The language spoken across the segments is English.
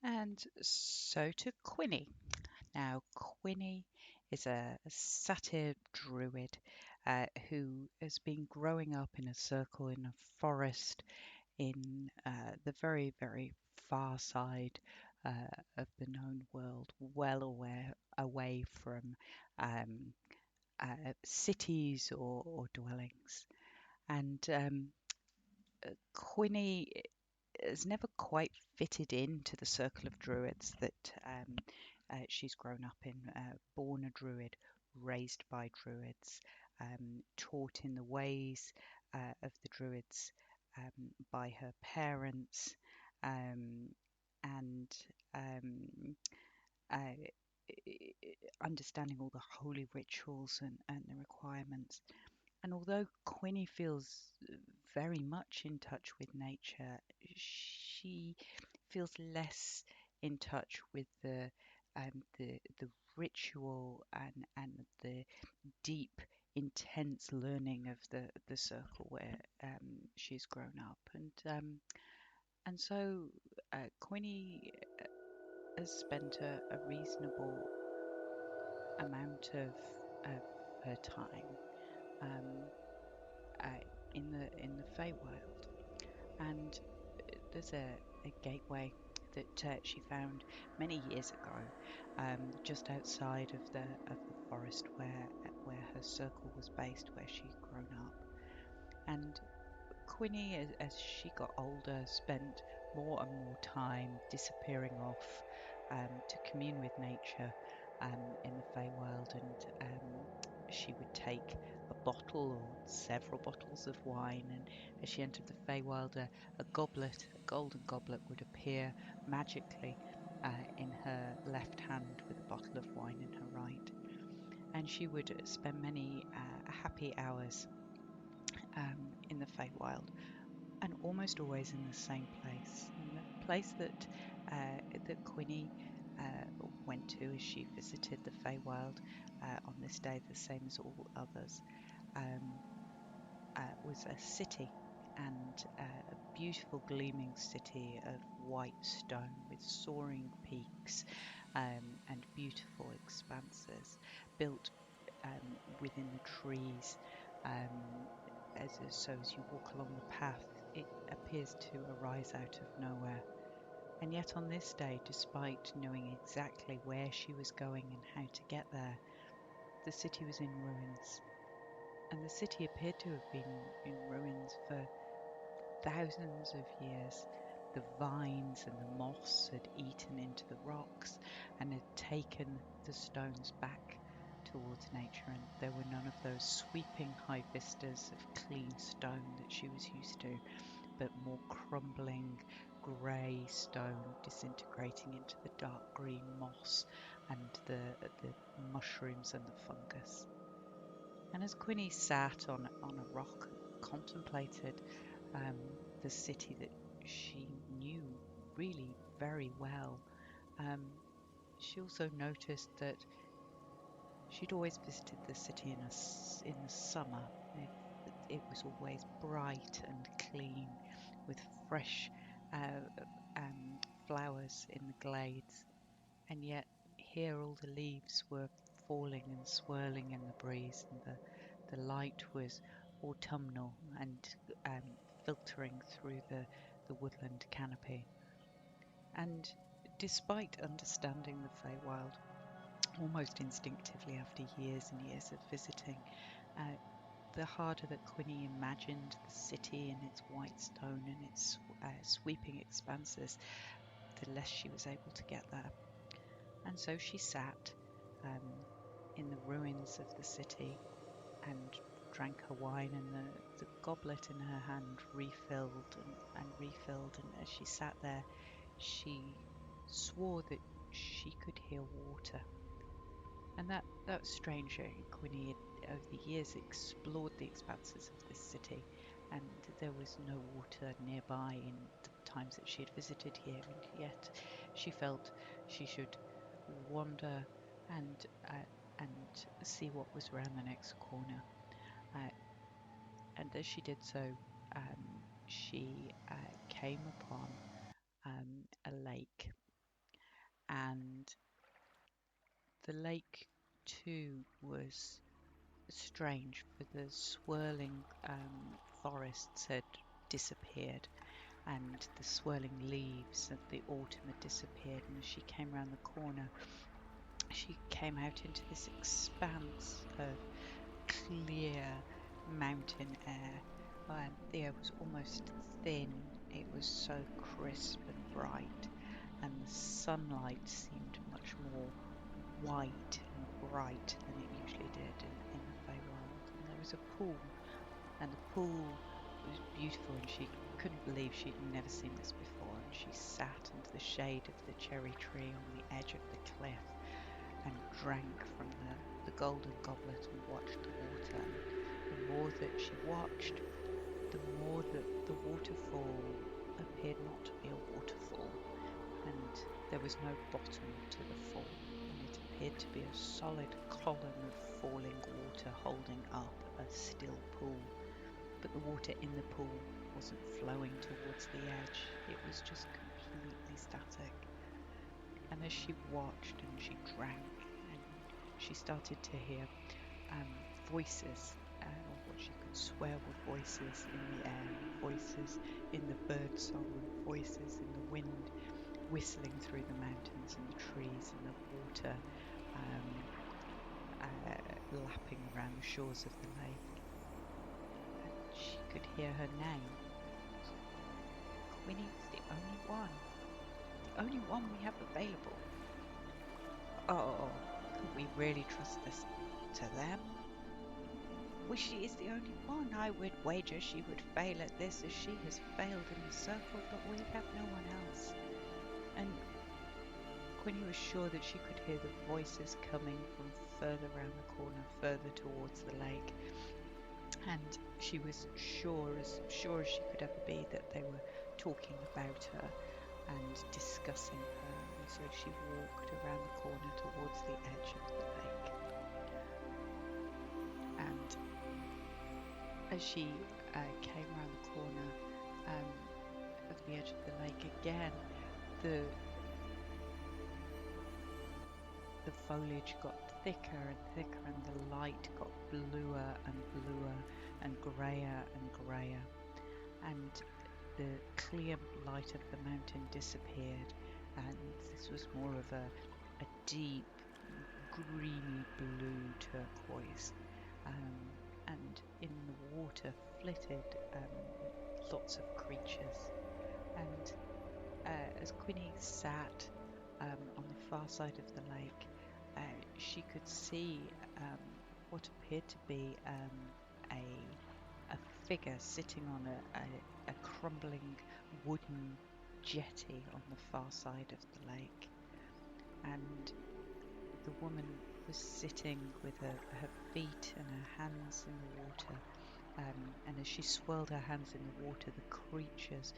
And so to Quinny. Now, Quinny is a satyr druid who has been growing up in a circle in a forest in the very, very far side of the known world, well away from um, cities or dwellings. And Quinny has never quite fitted into the circle of druids that she's grown up in. Born a druid, raised by druids, taught in the ways of the druids by her parents, um, and um, uh, understanding all the holy rituals and the requirements. And although Quinny feels very much in touch with nature, she feels less in touch with the ritual and the deep, intense learning of the circle where she's grown up. And so Quinny has spent a reasonable amount of her time um, uh, in the Feywild, and there's a gateway that she found many years ago, just outside of the forest where her circle was based, where she'd grown up. And Quinny, as she got older, spent more and more time disappearing off to commune with nature in the Feywild, and she would take a bottle or several bottles of wine, and as she entered the Feywild, a goblet, a golden goblet, would appear magically in her left hand with a bottle of wine in her right, and she would spend many happy hours in the Feywild, and almost always in the same place, in the place that Quinny went to as she visited the Feywild on this day, the same as all others, um, was a city, and a beautiful gleaming city of white stone with soaring peaks and beautiful expanses built within the trees. Um, so as you walk along the path, it appears to arise out of nowhere. And yet on this day, despite knowing exactly where she was going and how to get there, the city was in ruins. And the city appeared to have been in ruins for thousands of years. The vines and the moss had eaten into the rocks and had taken the stones back towards nature, and there were none of those sweeping high vistas of clean stone that she was used to, but more crumbling grey stone disintegrating into the dark green moss and the mushrooms and the fungus. And as Quinny sat on a rock and contemplated um, the city that she knew really very well, um, she also noticed that she'd always visited the city in the summer. It was always bright and clean, with fresh uh, um, flowers in the glades, and yet here all the leaves were falling and swirling in the breeze, and the light was autumnal and um, filtering through the woodland canopy. And despite understanding the Feywild almost instinctively after years and years of visiting, uh, the harder that Quinny imagined the city and its white stone and its sweeping expanses, the less she was able to get there. And so she sat um, in the ruins of the city and drank her wine, and the goblet in her hand refilled and refilled. And as she sat there, she swore that she could hear water. And that was strange. Quinny had, over the years, explored the expanses of this city, and there was no water nearby in the times that she had visited here, and yet she felt she should wander and and see what was around the next corner. Uh, and as she did so, she came upon a lake, the lake too was strange, for the swirling forests had disappeared, and the swirling leaves of the autumn had disappeared. And as she came round the corner, she came out into this expanse of clear mountain air. The air was almost thin, it was so crisp and bright, and the sunlight seemed much more white and bright than it usually did in the Feywild. And there was a pool, and the pool was beautiful, and she couldn't believe she'd never seen this before. And she sat under the shade of the cherry tree on the edge of the cliff and drank from the golden goblet and watched the water. And the more that she watched, the more that the waterfall appeared not to be a waterfall, and there was no bottom to the fall, and it appeared to be a solid column of falling water holding up a still pool. But the water in the pool wasn't flowing towards the edge, it was just completely static. And as she watched and she drank, and she started to hear voices, or what she could swear were voices in the air, voices in the bird song, and voices in the wind whistling through the mountains and the trees, and the water lapping around the shores of the lake. And she could hear her name. Quinny was the only one we have available. Oh, could we really trust this to them? Well, she is the only one. I would wager she would fail at this as she has failed in the circle, but we have no one else. And Quinny was sure that she could hear the voices coming from further round the corner, further towards the lake. And she was sure as she could ever be, that they were talking about her and discussing her. And so she walked around the corner towards the edge of the lake. And as she came round the corner of the edge of the lake again, the foliage got thicker and thicker, and the light got bluer and bluer and greyer and greyer, and the clear light of the mountain disappeared, and this was more of a deep greeny blue turquoise, and in the water flitted lots of creatures. And as Quinny sat on the far side of the lake, she could see what appeared to be a figure sitting on a crumbling wooden jetty on the far side of the lake. And the woman was sitting with her feet and her hands in the water, and as she swirled her hands in the water, the creatures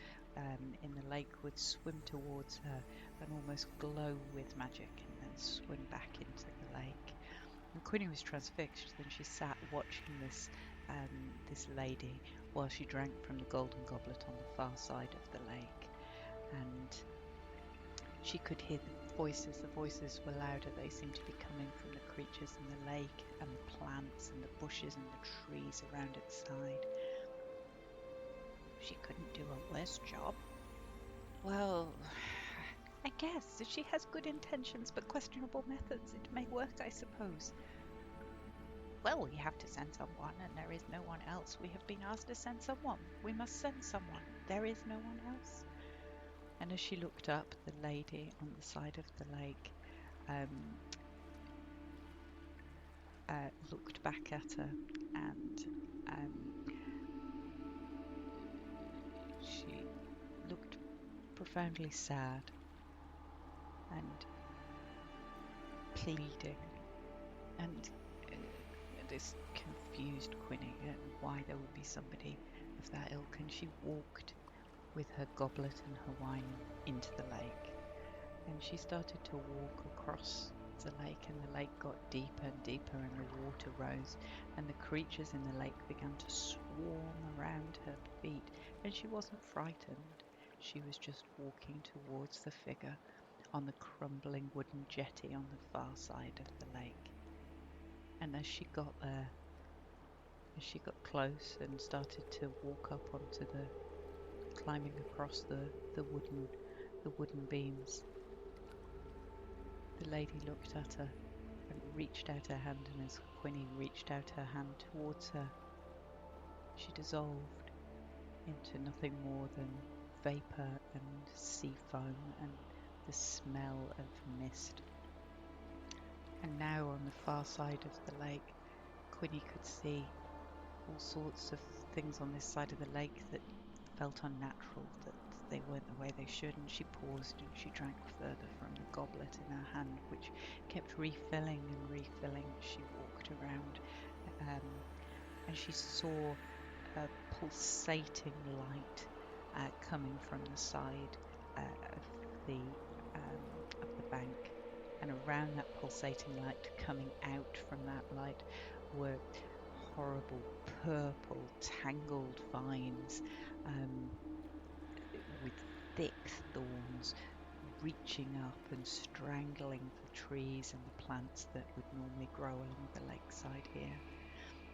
in the lake would swim towards her and almost glow with magic, and then swim back into the lake. And Quinny was transfixed, and she sat watching this lady while she drank from the golden goblet on the far side of the lake. And she could hear the voices. The voices were louder. They seemed to be coming from the creatures in the lake and the plants and the bushes and the trees around its side. She couldn't do a worse job. Well, I guess if she has good intentions but questionable methods, it may work, I suppose. Well, we have to send someone, and there is no one else. We have been asked to send someone. We must send someone. There is no one else. And as she looked up, the lady on the side of the lake looked back at her, and she looked profoundly sad and pleading, and this confused Quinny, and why there would be somebody of that ilk. And she walked with her goblet and her wine into the lake, and she started to walk across the lake, and the lake got deeper and deeper, and the water rose, and the creatures in the lake began to swarm around her feet, and she wasn't frightened. She was just walking towards the figure on the crumbling wooden jetty on the far side of the lake. And as she got there, as she got close and started to walk up onto the climbing across the wooden beams, the lady looked at her and reached out her hand, and as Quinny reached out her hand towards her, she dissolved into nothing more than vapour and sea foam and the smell of mist. And now on the far side of the lake, Quinny could see all sorts of things on this side of the lake that felt unnatural, that they weren't the way they should, and she paused and she drank further from the goblet in her hand, which kept refilling and refilling as she walked around. And she saw a pulsating light coming from the side of the bank, and around that pulsating light, coming out from that light, were horrible purple tangled vines with thick thorns reaching up and strangling the trees and the plants that would normally grow along the lakeside here.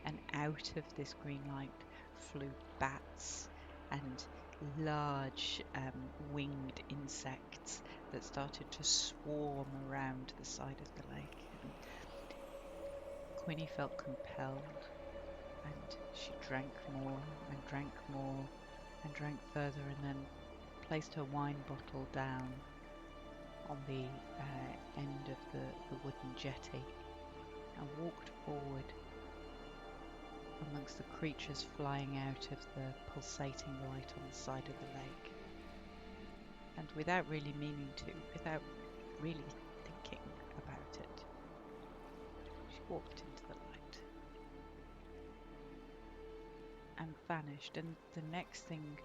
And out of this green light flew bats and large winged insects that started to swarm around the side of the lake. And Quinny felt compelled, and she drank more and drank more and drank further, and then placed her wine bottle down on the end of the wooden jetty and walked forward amongst the creatures flying out of the pulsating light on the side of the lake. And without really meaning to, without really thinking about it, she walked into the light and vanished. And the next thing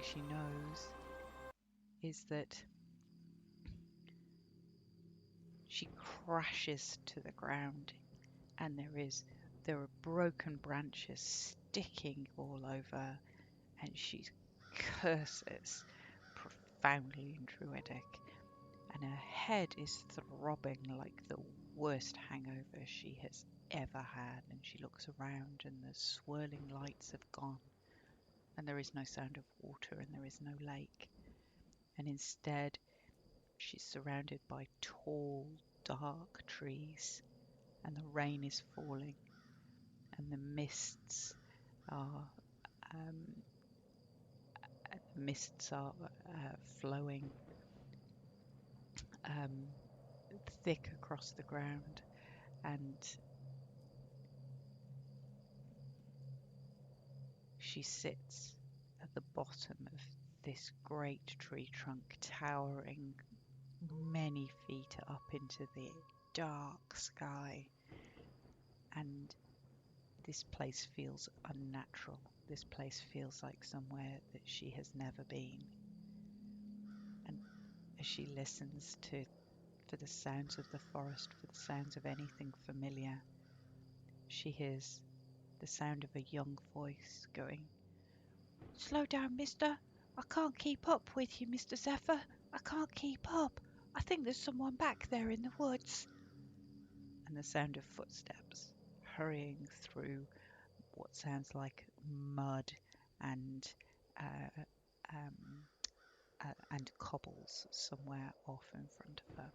she knows is that she crashes to the ground, and there are broken branches sticking all over, and she curses profoundly in Druidic, and her head is throbbing like the worst hangover she has ever had. And she looks around, and the swirling lights have gone, and there is no sound of water, and there is no lake, and instead she's surrounded by tall, dark trees, and the rain is falling, and the mists are flowing thick across the ground, and she sits at the bottom of this great tree trunk, towering many feet up into the dark sky. And this place feels unnatural. This place feels like somewhere that she has never been. And as she listens for the sounds of the forest, for the sounds of anything familiar, she hears the sound of a young voice going, "Slow down, mister. I can't keep up with you, Mr. Zephyr. I can't keep up. I think there's someone back there in the woods." And the sound of footsteps hurrying through what sounds like mud and uh, um, and cobbles somewhere off in front of her.